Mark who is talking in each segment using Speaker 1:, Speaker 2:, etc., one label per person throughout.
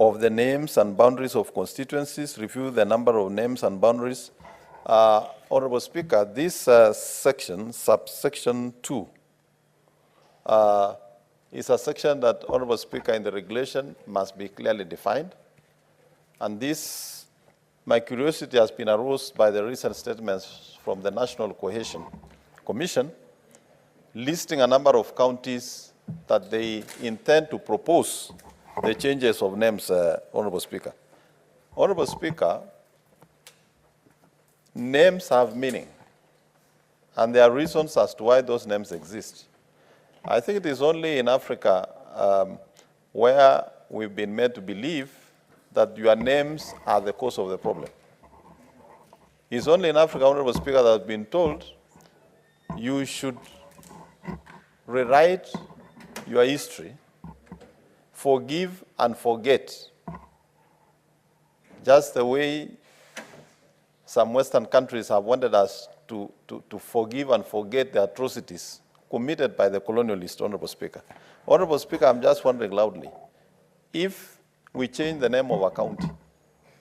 Speaker 1: of the names and boundaries of constituencies, review the number of names and boundaries. Honorable Speaker, this section, subsection 2, is a section that, Honorable Speaker, in the regulation must be clearly defined. And this, my curiosity has been aroused by the recent statements from the National Cohesion Commission, listing a number of counties that they intend to propose the changes of names, Honorable Speaker. Honorable Speaker, names have meaning, and there are reasons as to why those names exist. I think it is only in Africa where we've been made to believe that your names are the cause of the problem. It's only in Africa, Honorable Speaker, that has been told you should rewrite your history, forgive and forget, just the way some Western countries have wanted us to forgive and forget the atrocities committed by the colonialists, Honorable Speaker. Honorable Speaker, I'm just wondering loudly, if we change the name of a county,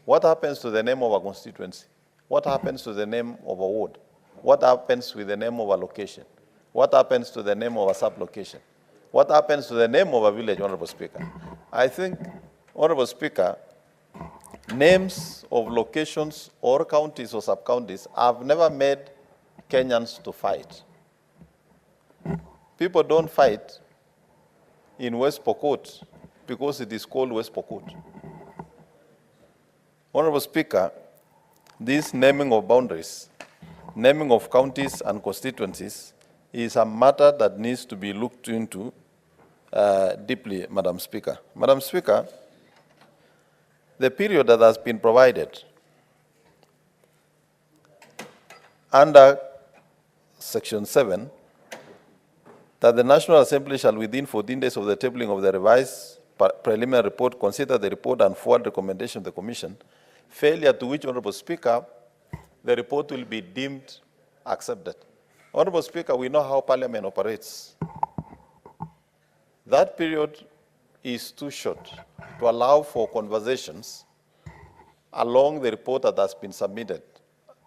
Speaker 1: what happens to the name of a constituency? What happens to the name of a ward? What happens with the name of a location? What happens to the name of a sub-location? What happens to the name of a village, Honorable Speaker? I think, Honorable Speaker, names of locations or counties or sub-counties have never made Kenyans to fight. People don't fight in West Pokot because it is called West Pokot. Honorable Speaker, this naming of boundaries, naming of counties and constituencies is a matter that needs to be looked into deeply, Madam Speaker. Madam Speaker, the period that has been provided under Section 7, that the National Assembly shall within 14 days of the tabling of the revised preliminary report consider the report and forward recommendation of the Commission, failure to which, Honorable Speaker, the report will be deemed accepted. Honorable Speaker, we know how Parliament operates. That period is too short to allow for conversations along the report that has been submitted.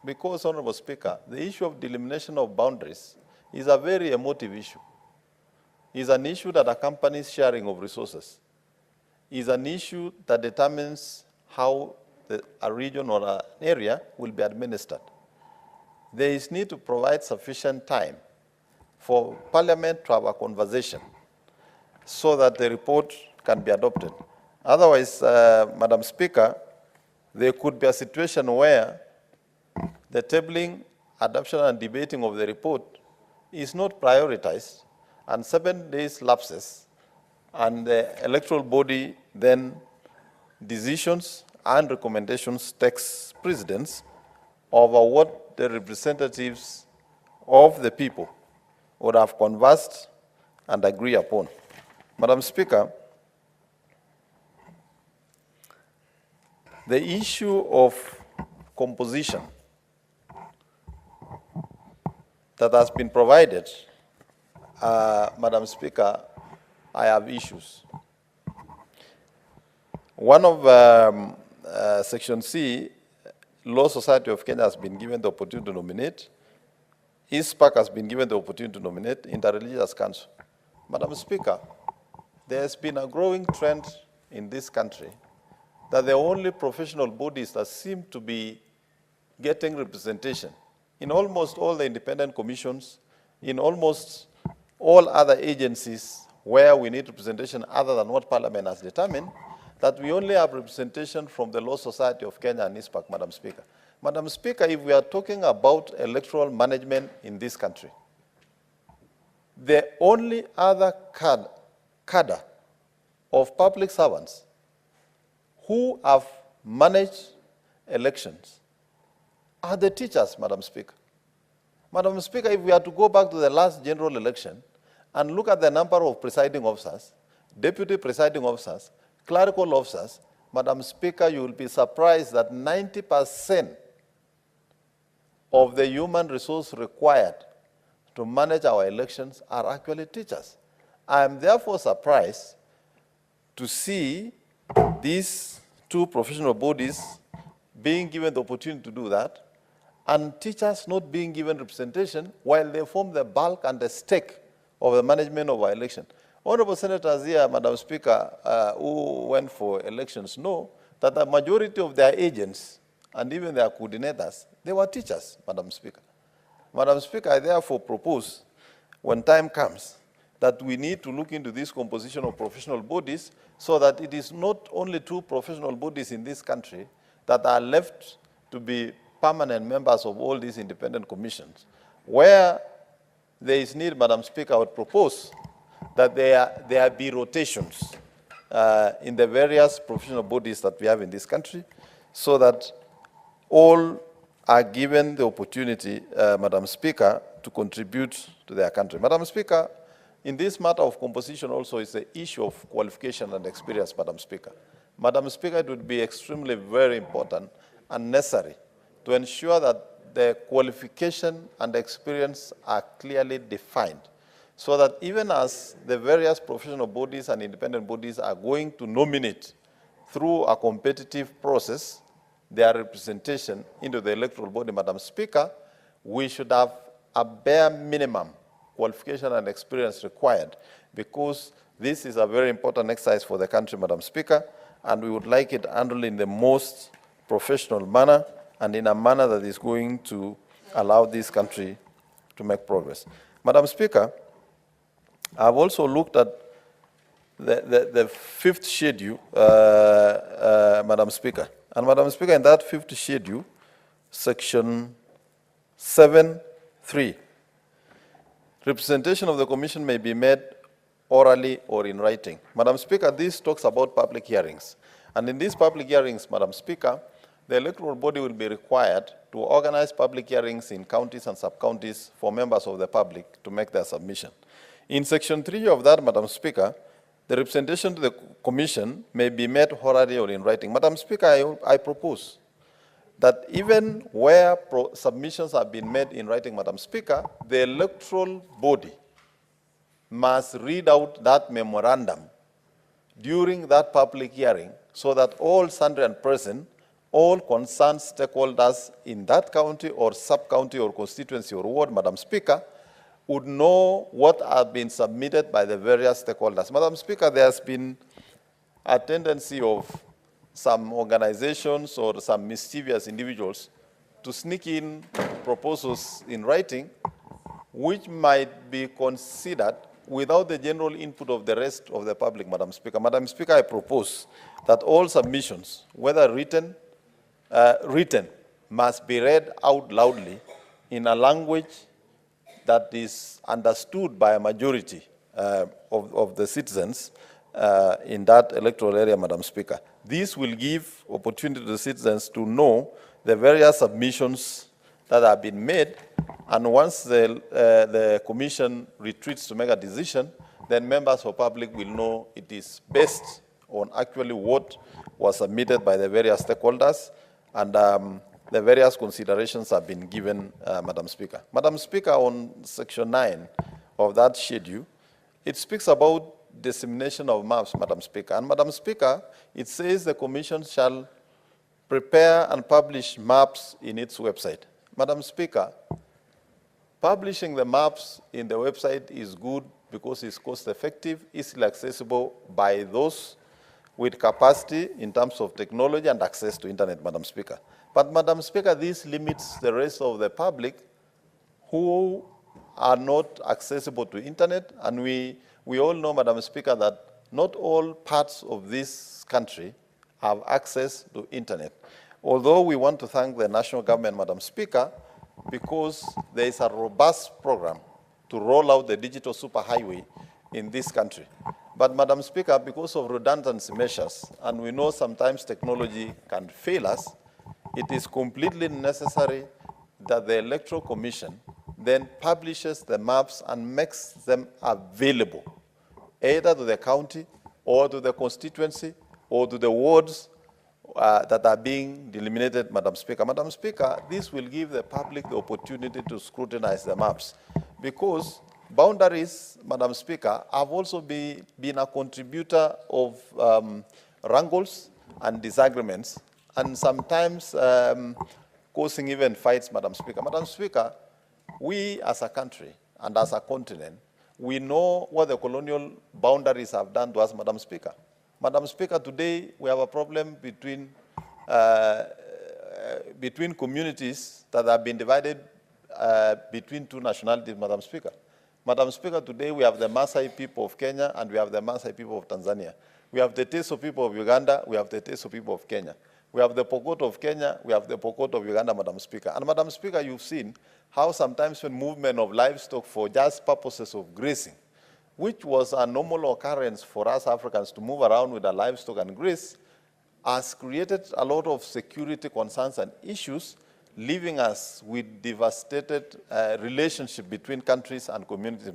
Speaker 1: Because, Honorable Speaker, the issue of delimitation of boundaries is a very emotive issue. It's an issue that accompanies sharing of resources. It's an issue that determines how a region or an area will be administered. There is need to provide sufficient time for Parliament to have a conversation so that the report can be adopted. Otherwise, Madam Speaker, there could be a situation where the tabling, adoption, and debating of the report is not prioritized, and 7 days lapses, and the electoral body then decisions and recommendations takes precedence over what the representatives of the people would have conversed and agree upon. Madam Speaker, the issue of composition that has been provided, Madam Speaker, I have issues. One of Section C, Law Society of Kenya has been given the opportunity to nominate. Iebc has been given the opportunity to nominate Interreligious Council. Madam Speaker, there has been a growing trend in this country that the only professional bodies that seem to be getting representation in almost all the independent commissions, in almost all other agencies where we need representation other than what Parliament has determined, that we only have representation from the Law Society of Kenya and Iebc, Madam Speaker. Madam Speaker, if we are talking about electoral management in this country, the only other cadre of public servants who have managed elections are the teachers, Madam Speaker. Madam Speaker, if we are to go back to the last general election and look at the number of presiding officers, deputy presiding officers, clerical officers, Madam Speaker, you will be surprised that 90% of the human resource required to manage our elections are actually teachers. I am therefore surprised to see these two professional bodies being given the opportunity to do that, and teachers not being given representation while they form the bulk and the stake of the management of our election. Honorable senators here, Madam Speaker, who went for elections know that the majority of their agents and even their coordinators, they were teachers, Madam Speaker. Madam Speaker, I therefore propose, when time comes, that we need to look into this composition of professional bodies so that it is not only two professional bodies in this country that are left to be permanent members of all these independent commissions. Where there is need, Madam Speaker, I would propose that there be rotations in the various professional bodies that we have in this country so that all are given the opportunity, Madam Speaker, to contribute to their country. Madam Speaker, in this matter of composition also is the issue of qualification and experience, Madam Speaker. Madam Speaker, it would be extremely very important and necessary to ensure that the qualification and experience are clearly defined so that even as the various professional bodies and independent bodies are going to nominate through a competitive process their representation into the electoral body, Madam Speaker, we should have a bare minimum qualification and experience required because this is a very important exercise for the country, Madam Speaker, and we would like it handled in the most professional manner and in a manner that is going to allow this country to make progress. Madam Speaker, I've also looked at the fifth schedule, Madam Speaker. And Madam Speaker, in that fifth schedule, section 7.3, representation of the Commission may be made orally or in writing. Madam Speaker, this talks about public hearings. And in these public hearings, Madam Speaker, the electoral body will be required to organize public hearings in counties and sub-counties for members of the public to make their submission. In section 3 of that, Madam Speaker, the representation to the Commission may be made orally or in writing. Madam Speaker, I propose that even where submissions have been made in writing, Madam Speaker, the electoral body must read out that memorandum during that public hearing so that all sundry and present, all concerned stakeholders in that county or sub-county or constituency or ward, Madam Speaker, would know what have been submitted by the various stakeholders. Madam Speaker, there has been a tendency of some organizations or some mischievous individuals to sneak in proposals in writing which might be considered without the general input of the rest of the public, Madam Speaker. Madam Speaker, I propose that all submissions, whether written, must be read out loudly in a language that is understood by a majority of the citizens in that electoral area, Madam Speaker. This will give opportunity to the citizens to know the various submissions that have been made, and once the Commission retreats to make a decision, then members of public will know it is based on actually what was submitted by the various stakeholders, and the various considerations have been given, Madam Speaker. Madam Speaker, on section 9 of that schedule, it speaks about dissemination of maps, Madam Speaker. And Madam Speaker, it says the Commission shall prepare and publish maps in its website. Madam Speaker, publishing the maps in the website is good because it's cost-effective, easily accessible by those with capacity in terms of technology and access to internet, Madam Speaker. But, Madam Speaker, this limits the rest of the public who are not accessible to internet, and we all know, Madam Speaker, that not all parts of this country have access to internet. Although we want to thank the national government, Madam Speaker, because there is a robust program to roll out the digital superhighway in this country. But, Madam Speaker, because of redundancy measures, and we know sometimes technology can fail us, it is completely necessary that the Electoral Commission then publishes the maps and makes them available, either to the county or to the constituency or to the wards that are being delimited, Madam Speaker. Madam Speaker, this will give the public the opportunity to scrutinize the maps, because boundaries, Madam Speaker, have also been a contributor of wrangles and disagreements, and sometimes causing even fights, Madam Speaker. Madam Speaker, we as a country and as a continent, we know what the colonial boundaries have done to us, Madam Speaker. Madam Speaker, today we have a problem between communities that have been divided between two nationalities, Madam Speaker. Madam Speaker, today we have the Maasai people of Kenya and we have the Maasai people of Tanzania. We have the Teso people of Uganda, we have the Teso people of Kenya. We have the Pokot of Kenya, we have the Pokot of Uganda, Madam Speaker. And Madam Speaker, you've seen how sometimes when movement of livestock for just purposes of grazing, which was a normal occurrence for us Africans to move around with our livestock and graze, has created a lot of security concerns and issues, leaving us with devastated relationship between countries and communities.